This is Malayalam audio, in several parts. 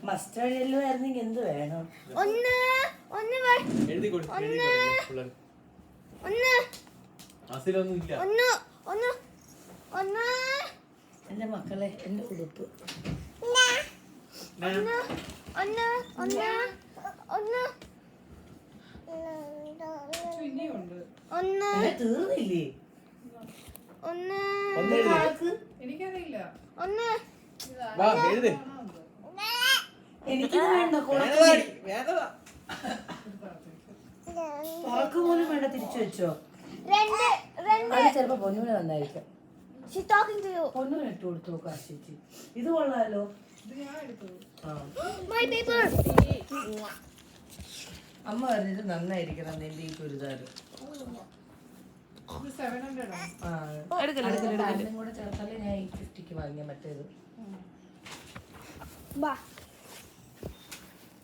മസ്റ്റേർഡ് യെല്ലോ ആയിരുന്നെങ്കിൽ എന്ത് വേണം? എന്റെ മക്കളെ, എന്റെ ഉടുപ്പ് തീർന്നില്ലേ? എനിക്കറിയില്ല. എനിക്ക് വേണ്ട, തുറക്ക് പോലും വേണ്ട, തിരിച്ചു വെച്ചോ. അത് ചിലപ്പോ പൊന്നൂന് വന്നായിരിക്കും. പൊന്നൂന് ഇട്ട് കൊടുത്തു നോക്കാം ചേച്ചി. ഇത് കൊള്ളാലോ. അമ്മ പറഞ്ഞിട്ട് നന്നായിരിക്കണം നിന്റെ ഈ ചുരിദാർ. കൂടെ ചേർത്താലേ ഞാൻ 850 വാങ്ങിയ മറ്റേത്.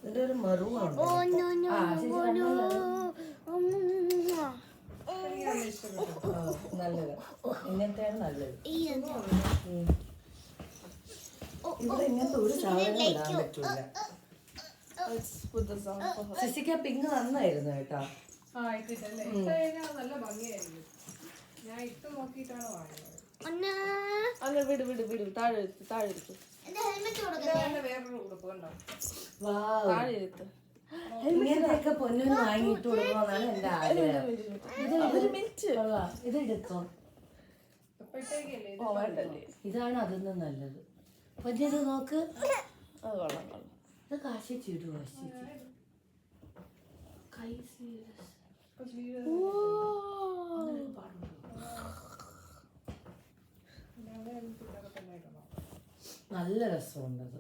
ഇതിന്റെ ഒരു മെറൂണുണ്ട്. നല്ലത് ഇങ്ങനത്തെയാണ് നല്ലത്. ഇവിടെ ഇങ്ങനത്തെ ഒരു സാധനം ഇടാൻ പറ്റൂല. ശശിക്ക പിങ്ക് നന്നായിരുന്നു കേട്ടോ. നല്ല ഭംഗിയായിരിക്കും. ഞാൻ ഇട്ട് നോക്കിയിട്ടാണ് വാങ്ങുന്നത്. വിട് താഴെ വേറൊരു ഉടുപ്പ് കണ്ടോ? ഇങ്ങനത്തെയൊക്കെ പൊന്നിന് വാങ്ങിയിട്ട് കൊടുക്കണമെന്നാണ് എന്റെ ആഗ്രഹം. ഇത് എടുത്തോ. ഇതാണ് അതിന്ന് നല്ലത്. പൊന്നിത് നോക്ക്. ഇത് കാശി ചിടുവോ? നല്ല രസമുണ്ടത്.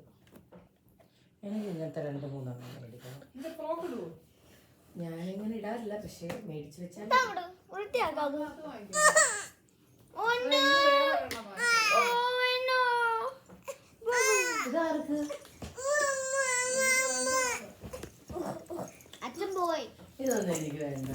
എനിക്ക് ഇങ്ങനത്തെ 2-3 മേടിക്കണം. ഞാനിങ്ങനെ ഇടാറില്ല, പക്ഷെ മേടിച്ചു വെച്ചാൽ ഇതാർക്ക്? ഇതൊന്നും എനിക്ക് വേണ്ട.